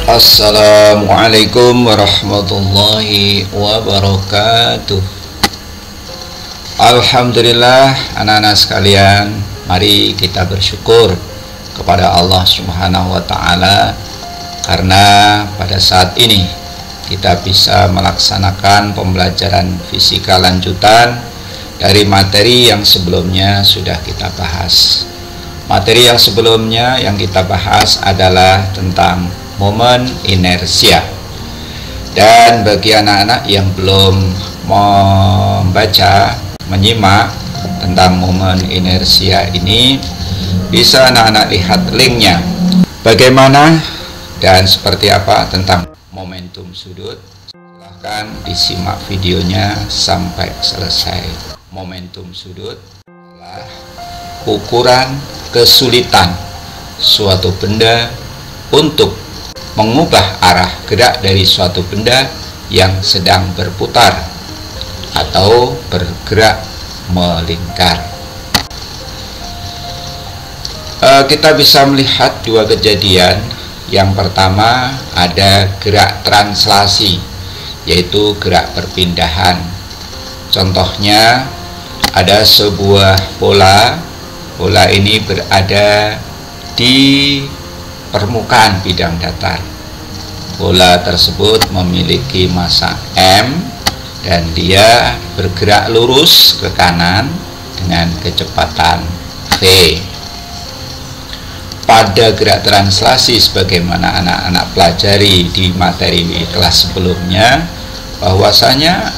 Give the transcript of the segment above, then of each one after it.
Assalamualaikum warahmatullahi wabarakatuh. Alhamdulillah, anak-anak sekalian, mari kita bersyukur kepada Allah Subhanahu wa Ta'ala karena pada saat ini kita bisa melaksanakan pembelajaran fisika lanjutan dari materi yang sebelumnya sudah kita bahas. Materi yang sebelumnya yang kita bahas adalah tentang momen inersia. Dan bagi anak-anak yang belum membaca, menyimak tentang momen inersia ini, bisa anak-anak lihat linknya. Bagaimana dan seperti apa tentang momentum sudut? Silahkan disimak videonya sampai selesai. Momentum sudut adalah ukuran kesulitan suatu benda untuk mengubah arah gerak dari suatu benda yang sedang berputar atau bergerak melingkar. Kita bisa melihat dua kejadian. Yang pertama ada gerak translasi, yaitu gerak perpindahan. Contohnya ada sebuah bola. Bola ini berada di permukaan bidang datar. Bola tersebut memiliki massa M dan dia bergerak lurus ke kanan dengan kecepatan V. Pada gerak translasi, sebagaimana anak-anak pelajari di materi kelas sebelumnya, bahwasanya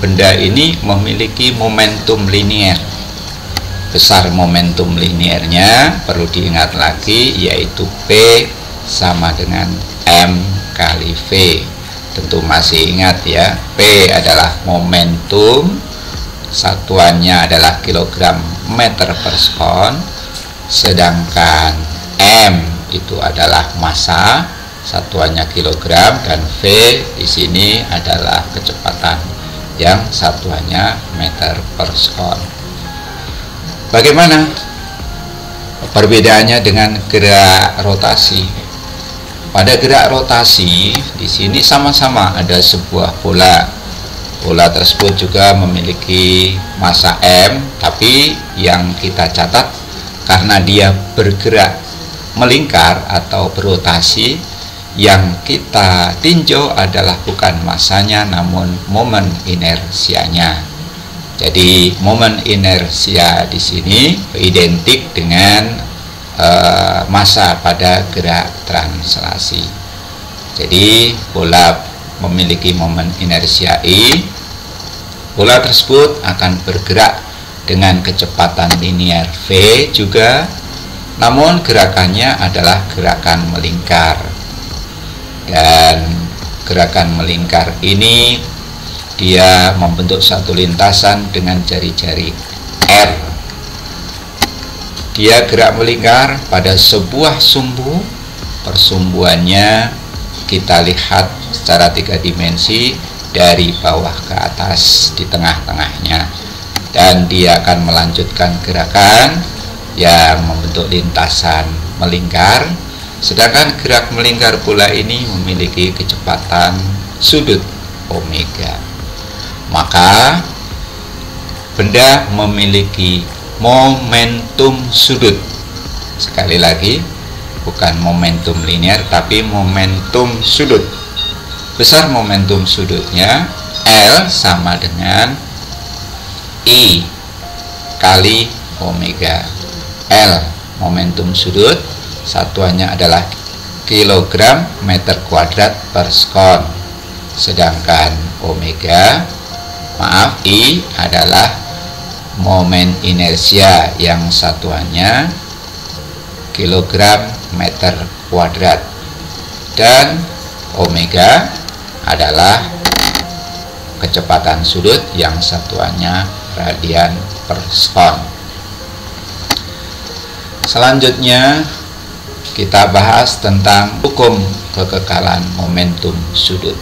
benda ini memiliki momentum linier. Besar momentum linearnya perlu diingat lagi, yaitu P sama dengan M kali V. Tentu masih ingat ya, P adalah momentum, satuannya adalah kilogram meter per sekon, sedangkan M itu adalah massa, satuannya kilogram, dan V di sini adalah kecepatan yang satuannya meter per sekon. Bagaimana perbedaannya dengan gerak rotasi? Pada gerak rotasi di sini sama-sama ada sebuah bola. Bola tersebut juga memiliki massa M, tapi yang kita catat karena dia bergerak melingkar atau berotasi, yang kita tinjau adalah bukan massanya namun momen inersianya. Jadi momen inersia di sini identik dengan massa pada gerak translasi. Jadi bola memiliki momen inersia I. Bola tersebut akan bergerak dengan kecepatan linear V juga, namun gerakannya adalah gerakan melingkar. Dan gerakan melingkar ini dia membentuk satu lintasan dengan jari-jari R. Dia gerak melingkar pada sebuah sumbu. Persumbuannya kita lihat secara 3 dimensi dari bawah ke atas di tengah-tengahnya, dan dia akan melanjutkan gerakan yang membentuk lintasan melingkar. Sedangkan gerak melingkar bola ini memiliki kecepatan sudut omega. Maka benda memiliki momentum sudut. Sekali lagi, bukan momentum linear tapi momentum sudut. Besar momentum sudutnya L sama dengan I kali omega. L momentum sudut, satuannya adalah kilogram meter kuadrat per sekon, sedangkan omega, I adalah momen inersia yang satuannya kilogram meter kuadrat, dan omega adalah kecepatan sudut yang satuannya radian per sekon. Selanjutnya kita bahas tentang hukum kekekalan momentum sudut.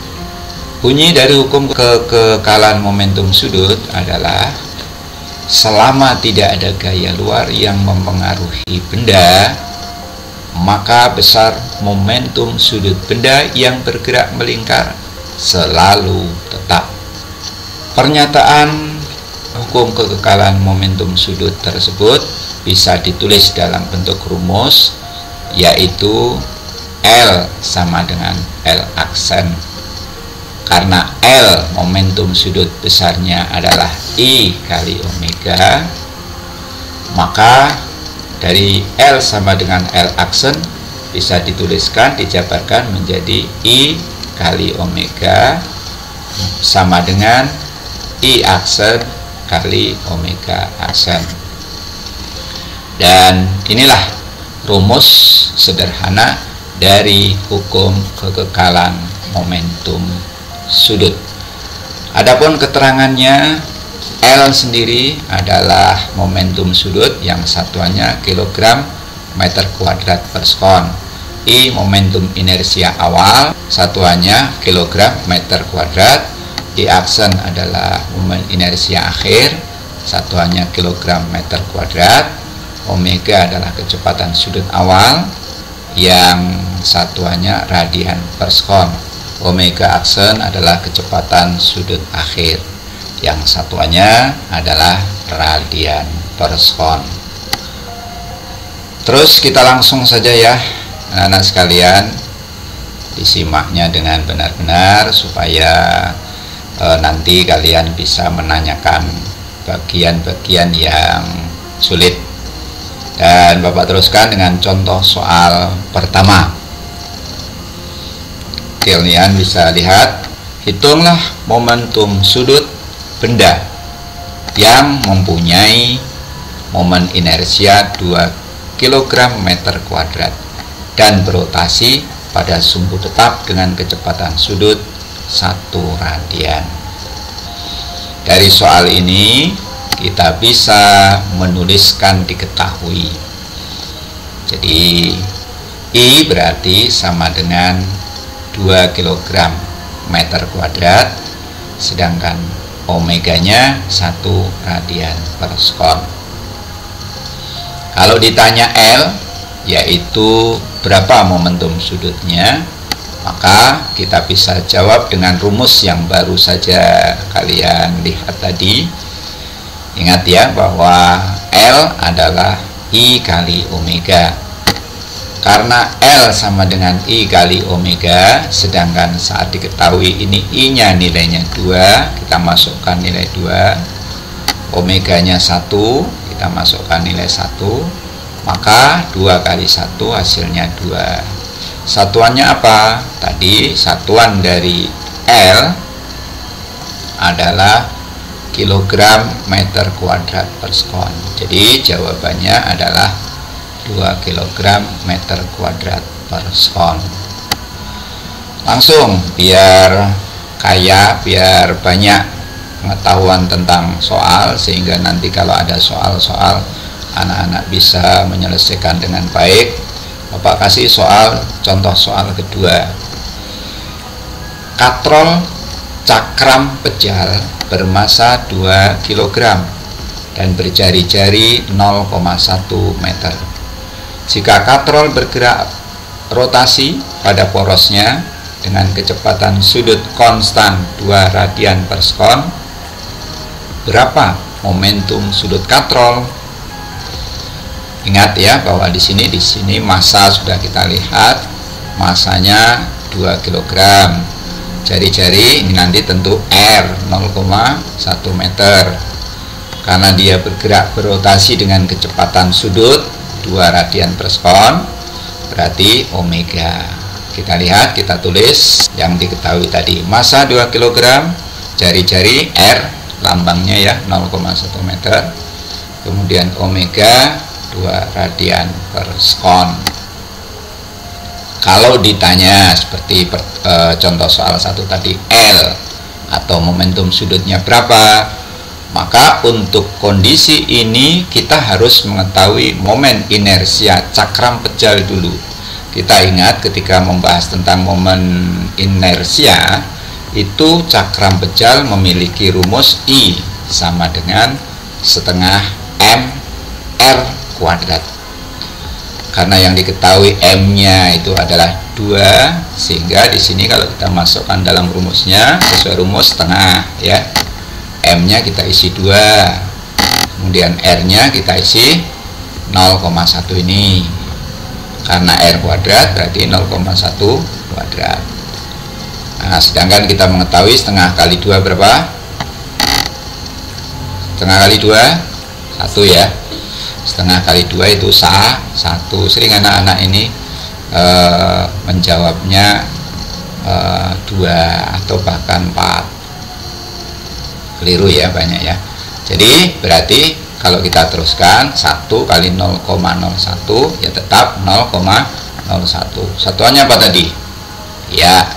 Bunyi dari hukum kekekalan momentum sudut adalah selama tidak ada gaya luar yang mempengaruhi benda, maka besar momentum sudut benda yang bergerak melingkar selalu tetap. Pernyataan hukum kekekalan momentum sudut tersebut bisa ditulis dalam bentuk rumus, yaitu L sama dengan L aksen. Karena L momentum sudut besarnya adalah I kali omega, maka dari L sama dengan L aksen bisa dituliskan, dijabarkan menjadi I kali omega sama dengan I aksen kali omega aksen. Dan inilah rumus sederhana dari hukum kekekalan momentum sudut. Adapun keterangannya, L sendiri adalah momentum sudut yang satuannya kilogram meter kuadrat per sekon. I momentum inersia awal, satuannya kilogram meter kuadrat. I aksen adalah momen inersia akhir, satuannya kilogram meter kuadrat. Omega adalah kecepatan sudut awal yang satuannya radian per sekon. Omega aksen adalah kecepatan sudut akhir yang satuannya adalah radian per sekon. Terus kita langsung saja ya anak-anak sekalian, disimaknya dengan benar-benar supaya nanti kalian bisa menanyakan bagian-bagian yang sulit. Dan Bapak teruskan dengan contoh soal pertama. Kalian bisa lihat, hitunglah momentum sudut benda yang mempunyai momen inersia 2 kg meter kuadrat dan berotasi pada sumbu tetap dengan kecepatan sudut 1 radian. Dari soal ini kita bisa menuliskan diketahui. Jadi I berarti sama dengan 2 kg meter kuadrat, sedangkan omeganya 1 radian per sekon. Kalau ditanya L, yaitu berapa momentum sudutnya, maka kita bisa jawab dengan rumus yang baru saja kalian lihat tadi. Ingat ya bahwa L adalah I kali omega. Karena L sama dengan I kali omega, sedangkan saat diketahui ini I-nya nilainya 2, kita masukkan nilai 2, omeganya 1, kita masukkan nilai 1, maka 2 kali 1 hasilnya 2. Satuannya apa? Tadi satuan dari L adalah kilogram meter kuadrat per sekon. Jadi jawabannya adalah 2 kg meter kuadrat per sekon. Langsung, biar kaya, biar banyak pengetahuan tentang soal, sehingga nanti kalau ada soal-soal anak-anak bisa menyelesaikan dengan baik. Bapak kasih soal, contoh soal kedua. Katrol cakram pejal bermasa 2 kg dan berjari-jari 0,1 meter. Jika katrol bergerak rotasi pada porosnya dengan kecepatan sudut konstan 2 radian per sekon, berapa momentum sudut katrol? Ingat ya bahwa di sini massa sudah kita lihat, massanya 2 kg. Jari-jari ini nanti tentu R 0,1 meter. Karena dia bergerak berotasi dengan kecepatan sudut 2 radian per sekon, berarti omega. Kita lihat, kita tulis yang diketahui tadi. Massa 2 kg, jari-jari R, lambangnya ya 0,1 meter. Kemudian omega 2 radian per sekon. Kalau ditanya seperti contoh soal 1 tadi, L atau momentum sudutnya berapa, maka untuk kondisi ini kita harus mengetahui momen inersia cakram pejal dulu. Kita ingat ketika membahas tentang momen inersia, itu cakram pejal memiliki rumus I sama dengan setengah M R kuadrat. karena yang diketahui M-nya itu adalah 2, sehingga di sini kalau kita masukkan dalam rumusnya sesuai rumus setengah ya. M-nya kita isi 2, kemudian R-nya kita isi 0,1 ini. Karena R kuadrat berarti 0,1 kuadrat. Nah, sedangkan kita mengetahui setengah kali 2 berapa? Setengah kali 2 1 ya. Setengah kali 2 itu 1. Sering anak-anak ini menjawabnya 2 atau bahkan 4. Keliru ya, banyak ya. Jadi berarti kalau kita teruskan 1 kali 0,01 ya tetap 0,01. Satuannya apa tadi? Ya,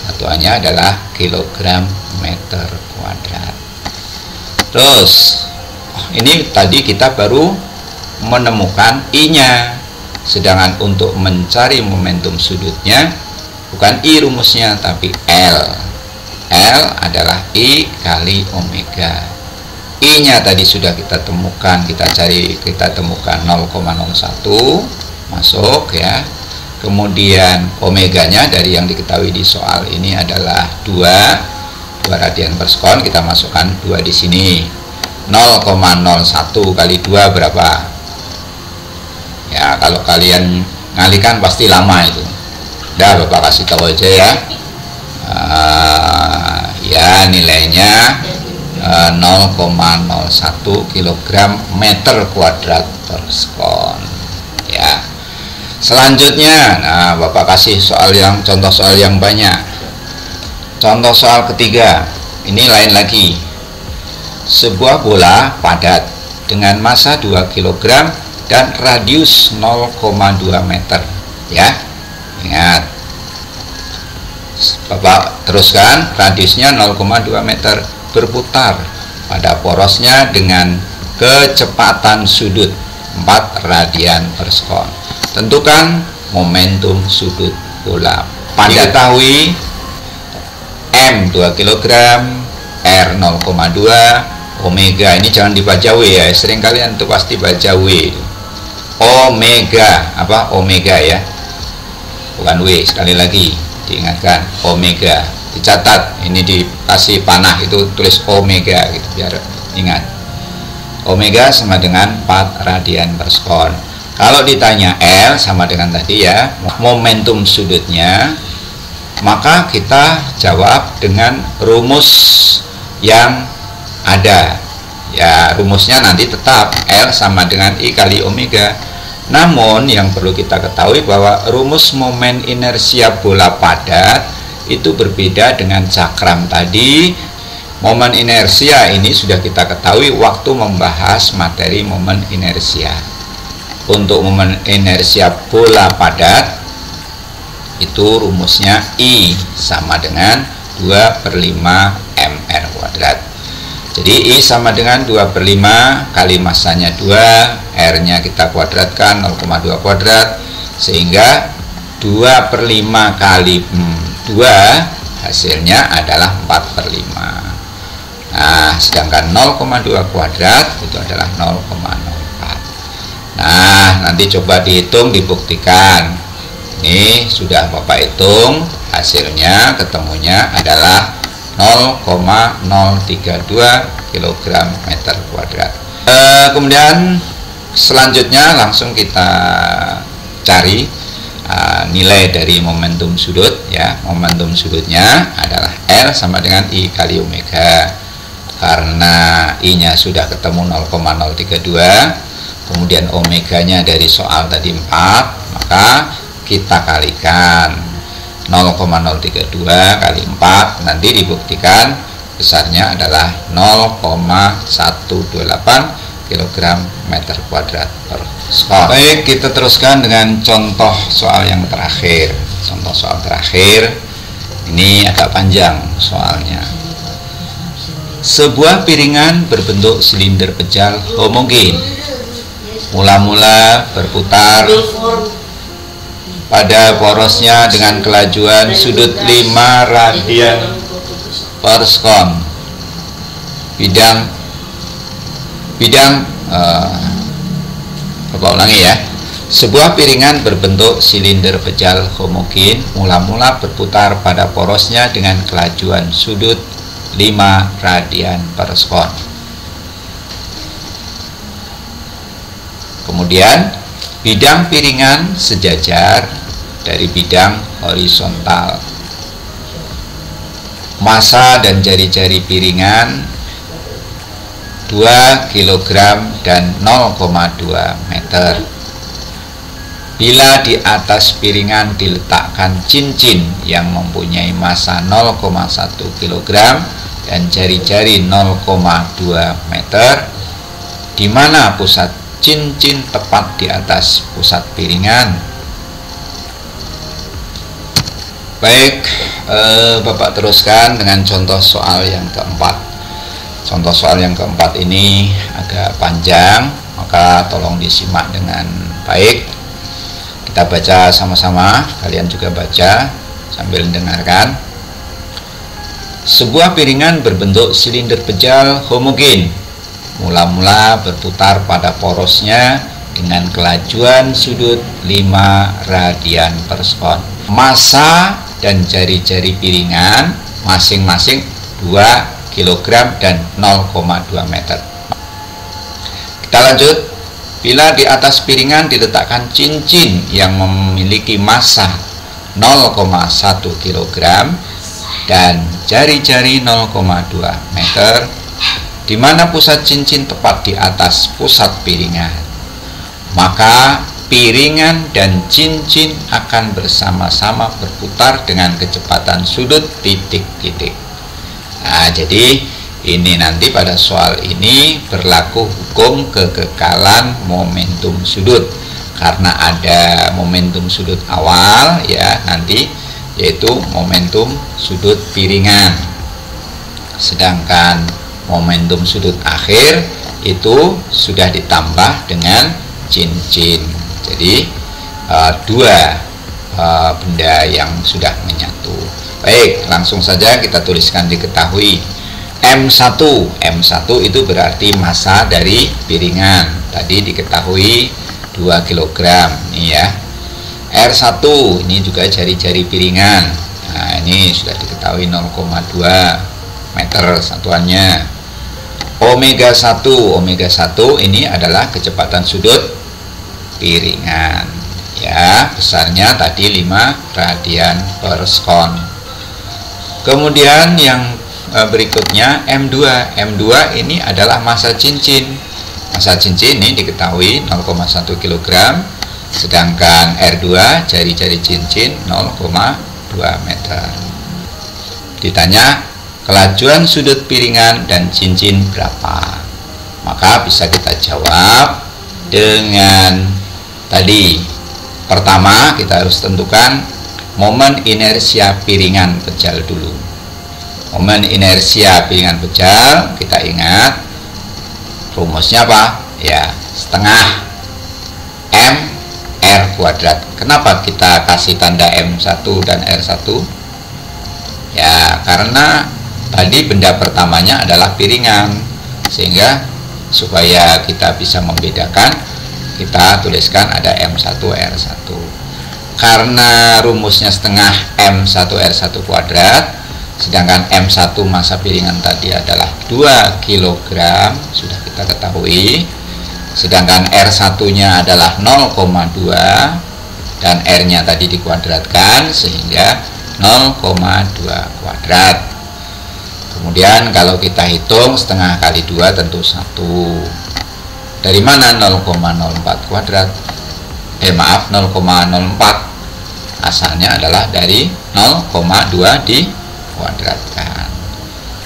satuannya adalah kilogram meter kuadrat. Terus ini tadi kita baru menemukan I-nya, sedangkan untuk mencari momentum sudutnya bukan I rumusnya tapi L. L adalah I kali omega. I-nya tadi sudah kita temukan, kita temukan 0,01 masuk ya. Kemudian omeganya dari yang diketahui di soal ini adalah 2 radian per sekon, kita masukkan 2 di sini. 0,01 kali 2 berapa? Ya, kalau kalian ngalikan pasti lama itu. Udah Bapak kasih tahu aja ya. Ya nilainya 0,01 kilogram meter kuadrat per sekon ya. Selanjutnya, nah Bapak kasih contoh soal yang banyak. Contoh soal ketiga, ini lain lagi. Sebuah bola padat dengan massa 2 kg dan radius 0,2 meter ya. Ingat, Bapak teruskan, radiusnya 0,2 meter, berputar pada porosnya dengan kecepatan sudut 4 radian per sekon. Tentukan momentum sudut bola. Diketahui M 2 kg, R 0,2, omega ini jangan dibaca W ya, sering kalian tuh pasti baca W. Omega, apa omega ya, bukan W. Sekali lagi diingatkan, omega, dicatat, ini dikasih panah itu tulis omega gitu biar ingat. Omega sama dengan 4 radian per sekon. Kalau ditanya L sama dengan tadi ya, momentum sudutnya, maka kita jawab dengan rumus yang ada ya. Rumusnya nanti tetap L sama dengan I kali omega. Namun yang perlu kita ketahui bahwa rumus momen inersia bola padat itu berbeda dengan cakram tadi. Momen inersia ini sudah kita ketahui waktu membahas materi momen inersia. Untuk momen inersia bola padat itu rumusnya I sama dengan 2/5 mr kuadrat. Jadi I sama dengan 2/5 kali massanya 2, R nya kita kuadratkan 0,2 kuadrat, sehingga 2/5 kali 2 hasilnya adalah 4/5. Nah, sedangkan 0,2 kuadrat itu adalah 0,04. Nah, nanti coba dihitung, dibuktikan. Ini sudah Bapak hitung, hasilnya ketemunya adalah 0,032 kg meter kuadrat. Kemudian selanjutnya langsung kita cari nilai dari momentum sudut ya. Momentum sudutnya adalah R sama dengan I kali omega. Karena I nya sudah ketemu 0,032, kemudian omeganya dari soal tadi 4, maka kita kalikan 0,032 kali 4, nanti dibuktikan besarnya adalah 0,128 kg meter kuadrat per sekon. Baik, kita teruskan dengan contoh soal yang terakhir. Contoh soal terakhir ini agak panjang soalnya. Sebuah piringan berbentuk silinder pejal homogen mula-mula berputar pada porosnya dengan kelajuan sudut 5 radian per sekon. Bidang Bapak ulangi ya. Sebuah piringan berbentuk silinder pejal homogen mula-mula berputar pada porosnya dengan kelajuan sudut 5 radian per sekon. Kemudian bidang piringan sejajar dari bidang horizontal. Massa dan jari-jari piringan 2 kg dan 0,2 meter. Bila di atas piringan diletakkan cincin yang mempunyai massa 0,1 kg dan jari-jari 0,2 meter, di mana pusat cincin tepat di atas pusat piringan? Baik, Bapak teruskan dengan contoh soal yang keempat. Contoh soal yang keempat ini agak panjang, maka tolong disimak dengan baik. Kita baca sama-sama, kalian juga baca sambil mendengarkan. Sebuah piringan berbentuk silinder pejal homogen mula-mula berputar pada porosnya dengan kelajuan sudut 5 radian per sekon. Massa dan jari-jari piringan masing-masing 2 kg dan 0,2 meter. Kita lanjut. Bila di atas piringan diletakkan cincin yang memiliki massa 0,1 kg dan jari-jari 0,2 meter, di mana pusat cincin tepat di atas pusat piringan, maka piringan dan cincin akan bersama-sama berputar dengan kecepatan sudut titik-titik. Nah, jadi ini nanti pada soal ini berlaku hukum kekekalan momentum sudut, karena ada momentum sudut awal ya nanti, yaitu momentum sudut piringan, sedangkan momentum sudut akhir itu sudah ditambah dengan cincin. Jadi dua benda yang sudah menyatu. Baik, langsung saja kita tuliskan diketahui. M1 itu berarti massa dari piringan, tadi diketahui 2 kg nih ya. R1 ini juga jari-jari piringan, nah ini sudah diketahui 0,2 meter satuannya. Omega 1 ini adalah kecepatan sudut piringan ya, besarnya tadi 5 radian per sekon. Kemudian yang berikutnya M2 ini adalah massa cincin. Massa cincin ini diketahui 0,1 kg, sedangkan R2 jari-jari cincin 0,2 meter. Ditanya kelajuan sudut piringan dan cincin berapa, maka bisa kita jawab dengan tadi. Pertama kita harus tentukan momen inersia piringan pejal dulu. Momen inersia piringan pejal, kita ingat rumusnya apa? Ya, setengah M R kuadrat. Kenapa kita kasih tanda M1 dan R1? Ya, karena tadi benda pertamanya adalah piringan, sehingga supaya kita bisa membedakan, kita tuliskan ada M1 R1. Karena rumusnya setengah M1 R1 kuadrat, sedangkan M1 massa piringan tadi adalah 2 kg, sudah kita ketahui, sedangkan R1 nya adalah 0,2 dan R nya tadi dikuadratkan sehingga 0,2 kuadrat. Kemudian kalau kita hitung setengah kali 2 tentu 1. Dari mana 0,04 kuadrat? 0,04, asalnya adalah dari 0,2 dikuadratkan.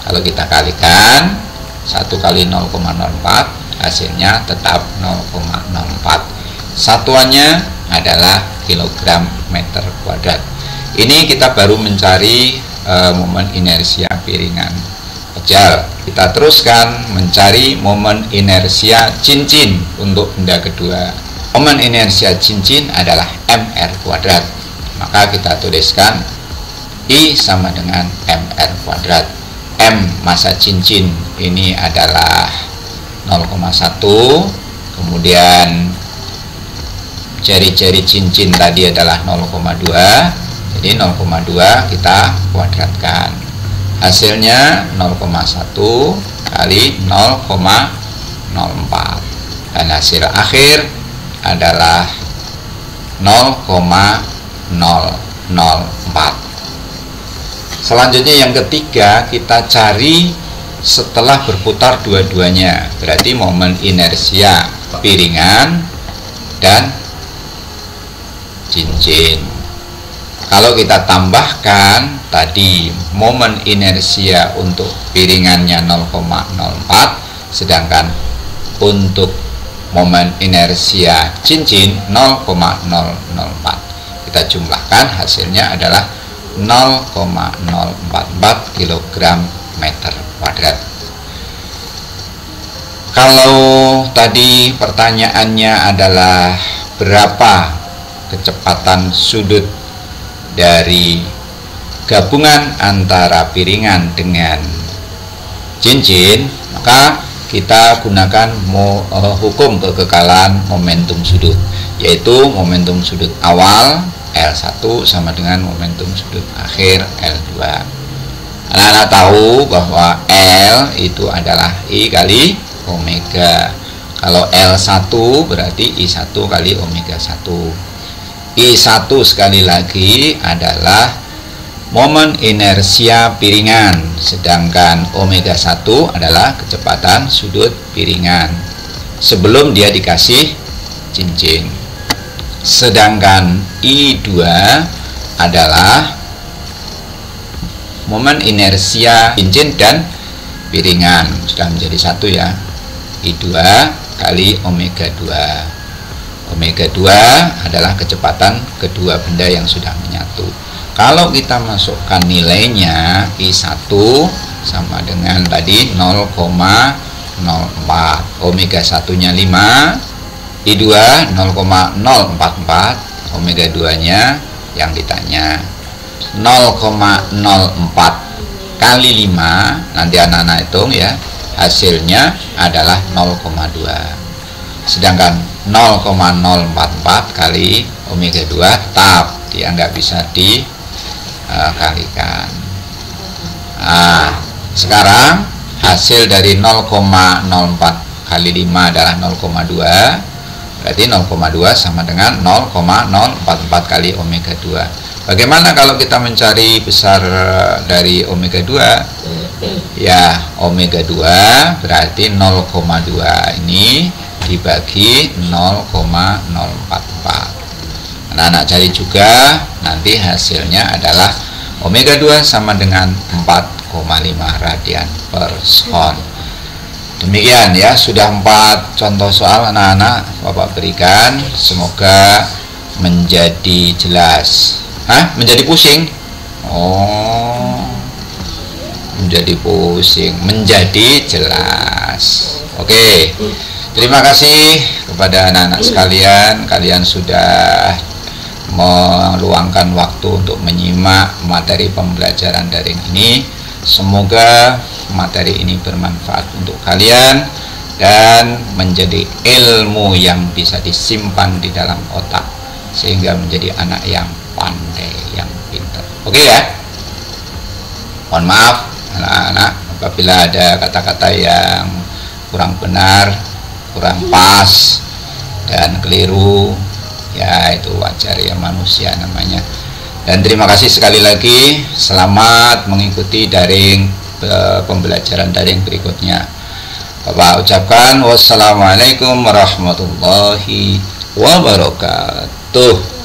Kalau kita kalikan 1 kali 0,04, hasilnya tetap 0,04. Satuannya adalah kilogram meter kuadrat. Ini kita baru mencari momen inersia piringan pejal. Kita teruskan mencari momen inersia cincin untuk benda kedua. Momen inersia cincin adalah mr kuadrat. Maka kita tuliskan I sama dengan mr kuadrat. M massa cincin ini adalah 0,1, kemudian jari-jari cincin tadi adalah 0,2, jadi 0,2 kita kuadratkan, hasilnya 0,1 kali 0,04, dan hasil akhir adalah 0,004. Selanjutnya yang ketiga, kita cari setelah berputar dua-duanya, berarti momen inersia piringan dan cincin. Kalau kita tambahkan tadi momen inersia untuk piringannya 0,04, sedangkan untuk momen inersia cincin 0,004, kita jumlahkan, hasilnya adalah 0,044 kg meter kuadrat. Kalau tadi pertanyaannya adalah berapa kecepatan sudut dari gabungan antara piringan dengan cincin, maka kita gunakan hukum kekekalan momentum sudut, yaitu momentum sudut awal L1 sama dengan momentum sudut akhir L2. Anak-anak tahu bahwa L itu adalah I kali omega. Kalau L1 berarti I1 kali omega 1. I1 sekali lagi adalah momen inersia piringan, sedangkan omega 1 adalah kecepatan sudut piringan sebelum dia dikasih cincin. Sedangkan I2 adalah momen inersia cincin dan piringan, sudah menjadi satu ya, I2 kali omega 2. Omega 2 adalah kecepatan kedua benda yang sudah menyatu. Kalau kita masukkan nilainya, I1 sama dengan tadi 0,04, omega 1-nya 5, I2 0,044, omega 2-nya yang ditanya 0,04 kali 5, nanti anak-anak hitung ya, hasilnya adalah 0,2. Sedangkan 0,044 kali omega 2 tetap dia nggak bisa dikalikan. Nah, sekarang hasil dari 0,04 kali 5 adalah 0,2, berarti 0,2 sama dengan 0,044 kali omega 2. Bagaimana kalau kita mencari besar dari omega 2? Ya, omega 2 berarti 0,2 ini dibagi 0,044. Anak-anak cari juga, nanti hasilnya adalah omega 2 sama dengan 4,5 radian per sekon. Demikian ya, sudah 4 contoh soal anak-anak Bapak berikan, semoga menjadi jelas. Menjadi pusing? Oh, menjadi pusing, menjadi jelas. Oke. Terima kasih kepada anak-anak sekalian, kalian sudah meluangkan waktu untuk menyimak materi pembelajaran daring ini. Semoga materi ini bermanfaat untuk kalian dan menjadi ilmu yang bisa disimpan di dalam otak sehingga menjadi anak yang pandai, yang pintar. Oke ya? Mohon maaf anak-anak apabila ada kata-kata yang kurang benar, kurang pas dan keliru, ya itu wajar ya, manusia namanya. Dan terima kasih sekali lagi, selamat mengikuti daring pembelajaran daring berikutnya. Bapak ucapkan wassalamualaikum warahmatullahi wabarakatuh.